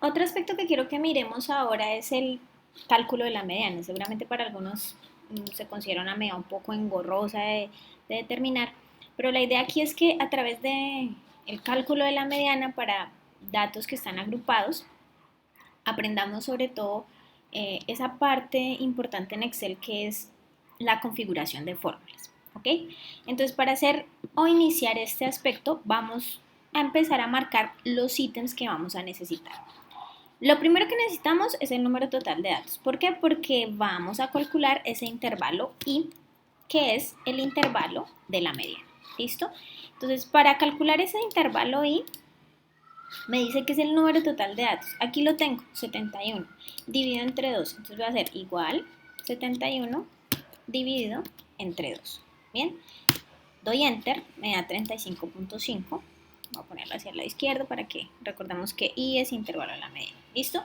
Otro aspecto que quiero que miremos ahora es el cálculo de la mediana. Seguramente para algunos se considera una medida un poco engorrosa de determinar, pero la idea aquí es que a través de el cálculo de la mediana para datos que están agrupados, aprendamos sobre todo esa parte importante en Excel que es la configuración de fórmulas. ¿Ok? Entonces, para hacer o iniciar este aspecto, vamos a empezar a marcar los ítems que vamos a necesitar. Lo primero que necesitamos es el número total de datos. ¿Por qué? Porque vamos a calcular ese intervalo I, que es el intervalo de la mediana. ¿Listo? Entonces, para calcular ese intervalo I, me dice que es el número total de datos. Aquí lo tengo, 71, dividido entre 2. Entonces voy a hacer igual 71 dividido entre 2. Bien, doy Enter, me da 35.5. Voy a ponerlo hacia el lado izquierdo para que recordemos que I es intervalo de la media. ¿Listo?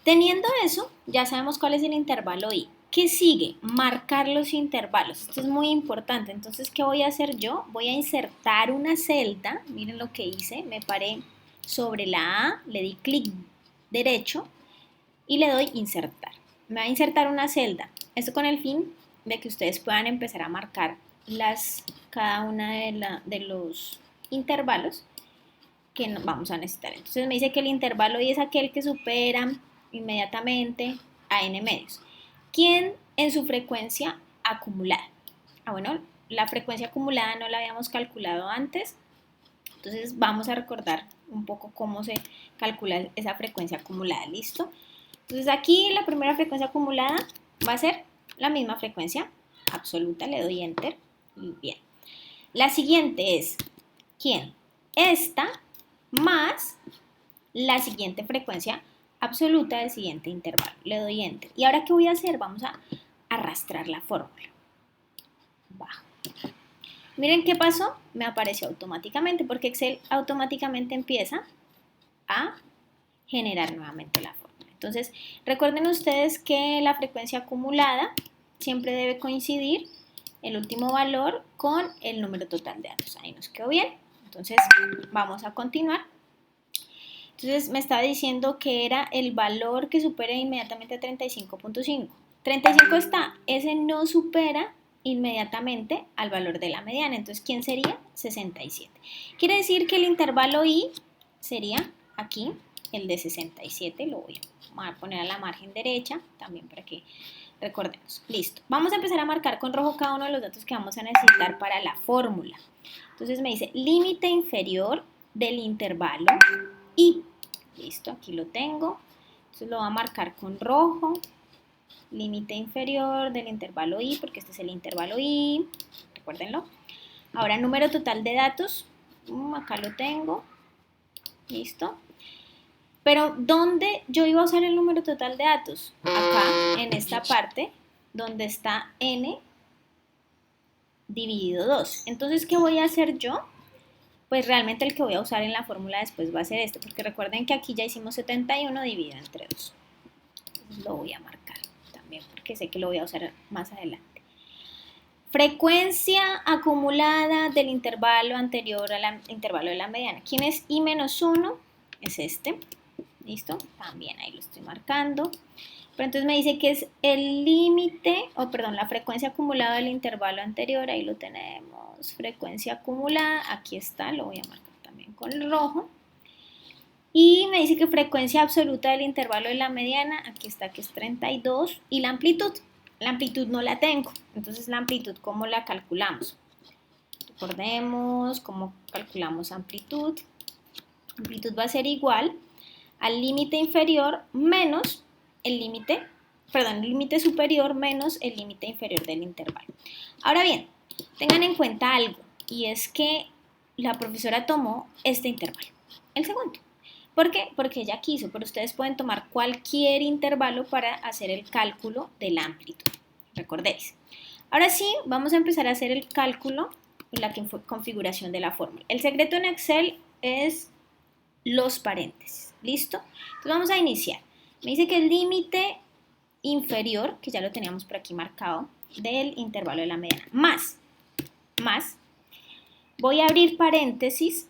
Teniendo eso, ya sabemos cuál es el intervalo I. ¿Qué sigue? Marcar los intervalos. Esto es muy importante. Entonces, ¿qué voy a hacer yo? Voy a insertar una celda. Miren lo que hice. Me paré sobre la A, le di clic derecho y le doy insertar. Me va a insertar una celda. Esto con el fin de que ustedes puedan empezar a marcar cada una de los intervalos que vamos a necesitar. Entonces me dice que el intervalo I es aquel que supera inmediatamente a n medios. ¿Quién en su frecuencia acumulada? Bueno, la frecuencia acumulada no la habíamos calculado antes, entonces vamos a recordar un poco cómo se calcula esa frecuencia acumulada, ¿listo? Entonces aquí la primera frecuencia acumulada va a ser la misma frecuencia absoluta, le doy Enter y bien. La siguiente es, ¿quién? Esta más la siguiente frecuencia absoluta del siguiente intervalo. Le doy Enter. ¿Y ahora qué voy a hacer? Vamos a arrastrar la fórmula. Bajo. Miren qué pasó. Me apareció automáticamente porque Excel automáticamente empieza a generar nuevamente la fórmula. Entonces, recuerden ustedes que la frecuencia acumulada siempre debe coincidir el último valor con el número total de datos. Ahí nos quedó bien. Entonces, vamos a continuar. Entonces, me estaba diciendo que era el valor que supera inmediatamente a 35.5. 35 está, ese no supera inmediatamente al valor de la mediana. Entonces, ¿quién sería? 67. Quiere decir que el intervalo I sería aquí, el de 67. Lo voy a poner a la margen derecha, también para que recordemos. Listo. Vamos a empezar a marcar con rojo cada uno de los datos que vamos a necesitar para la fórmula. Entonces me dice límite inferior del intervalo I. Listo, aquí lo tengo. Entonces lo voy a marcar con rojo. Límite inferior del intervalo I, porque este es el intervalo I. Recuérdenlo. Ahora, número total de datos. Acá lo tengo. Listo. Pero, ¿dónde yo iba a usar el número total de datos? Acá, en esta parte, donde está n dividido 2. Entonces, ¿qué voy a hacer yo? Pues realmente el que voy a usar en la fórmula después va a ser este, porque recuerden que aquí ya hicimos 71 dividido entre 2. Entonces, lo voy a marcar también, porque sé que lo voy a usar más adelante. Frecuencia acumulada del intervalo anterior al intervalo de la mediana. ¿Quién es I menos 1? Es este. ¿Listo? También ahí lo estoy marcando. Pero entonces me dice que es el límite, la frecuencia acumulada del intervalo anterior. Ahí lo tenemos. Frecuencia acumulada. Aquí está, lo voy a marcar también con el rojo. Y me dice que frecuencia absoluta del intervalo de la mediana. Aquí está, que es 32. Y la amplitud. La amplitud no la tengo. Entonces, la amplitud, ¿cómo la calculamos? Recordemos cómo calculamos amplitud. Amplitud va a ser igual al límite inferior menos el límite superior menos el límite inferior del intervalo. Ahora bien, tengan en cuenta algo, y es que la profesora tomó este intervalo, el segundo. ¿Por qué? Porque ella quiso, pero ustedes pueden tomar cualquier intervalo para hacer el cálculo de la amplitud. Recordéis. Ahora sí, vamos a empezar a hacer el cálculo y la configuración de la fórmula. El secreto en Excel es los paréntesis. ¿Listo? Entonces vamos a iniciar. Me dice que el límite inferior, que ya lo teníamos por aquí marcado, del intervalo de la mediana, más, voy a abrir paréntesis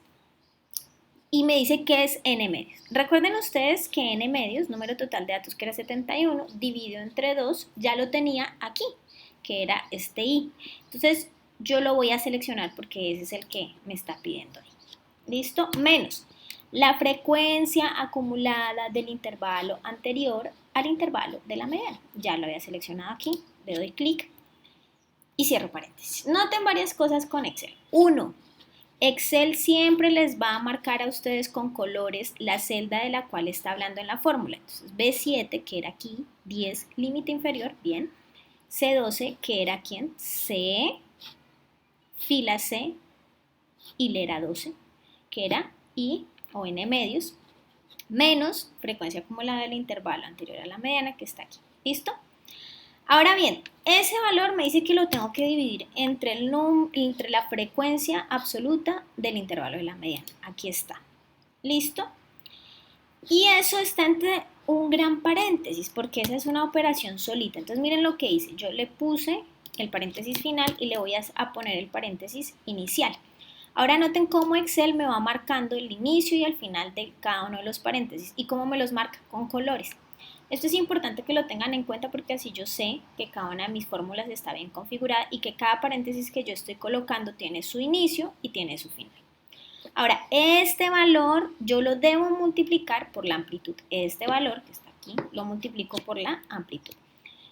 y me dice que es n medios. Recuerden ustedes que n medios, número total de datos que era 71, dividido entre 2, ya lo tenía aquí, que era este i. Entonces yo lo voy a seleccionar porque ese es el que me está pidiendo ahí. ¿Listo? Menos la frecuencia acumulada del intervalo anterior al intervalo de la mediana. Ya lo había seleccionado aquí, le doy clic y cierro paréntesis. Noten varias cosas con Excel. 1. Excel siempre les va a marcar a ustedes con colores la celda de la cual está hablando en la fórmula. Entonces, B7, que era aquí, 10, límite inferior, bien. C12, que era quién, C, fila C, hilera 12, que era I o N medios, menos frecuencia acumulada del intervalo anterior a la mediana, que está aquí. ¿Listo? Ahora bien, ese valor me dice que lo tengo que dividir entre la frecuencia absoluta del intervalo de la mediana. Aquí está. ¿Listo? Y eso está entre un gran paréntesis, porque esa es una operación solita. Entonces miren lo que hice. Yo le puse el paréntesis final y le voy a poner el paréntesis inicial. Ahora noten cómo Excel me va marcando el inicio y el final de cada uno de los paréntesis y cómo me los marca con colores. Esto es importante que lo tengan en cuenta porque así yo sé que cada una de mis fórmulas está bien configurada y que cada paréntesis que yo estoy colocando tiene su inicio y tiene su final. Ahora, este valor yo lo debo multiplicar por la amplitud. Este valor que está aquí lo multiplico por la amplitud.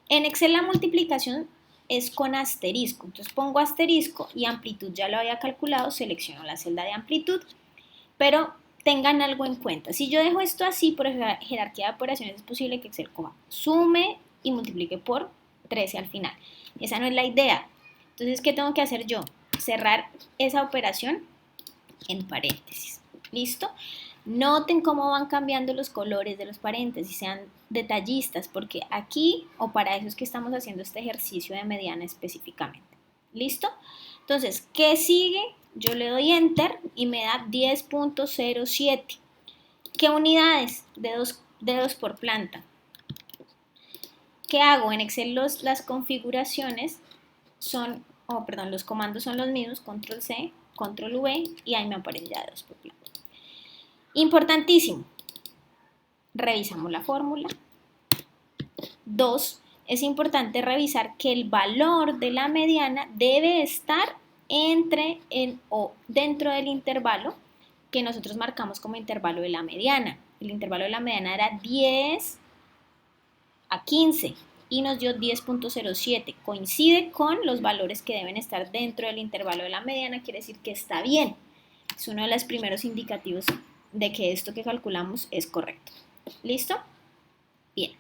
En Excel la multiplicación es con asterisco. Entonces pongo asterisco y amplitud ya lo había calculado, selecciono la celda de amplitud, pero tengan algo en cuenta. Si yo dejo esto así por jerarquía de operaciones, es posible que Excel sume y multiplique por 13 al final. Esa no es la idea. Entonces, ¿qué tengo que hacer yo? Cerrar esa operación en paréntesis. ¿Listo? Noten cómo van cambiando los colores de los paréntesis, sean detallistas, porque aquí o para eso es que estamos haciendo este ejercicio de mediana específicamente. ¿Listo? Entonces, ¿qué sigue? Yo le doy Enter y me da 10.07. ¿Qué unidades? Dedos por planta. ¿Qué hago? En Excel las configuraciones son, los comandos son los mismos, Control C, Control V y ahí me aparece ya dedos por planta. Importantísimo. Revisamos la fórmula. 2. Es importante revisar que el valor de la mediana debe estar dentro del intervalo que nosotros marcamos como intervalo de la mediana. El intervalo de la mediana era 10 a 15 y nos dio 10.07. Coincide con los valores que deben estar dentro del intervalo de la mediana, quiere decir que está bien. Es uno de los primeros indicativos de que esto que calculamos es correcto. ¿Listo? Bien.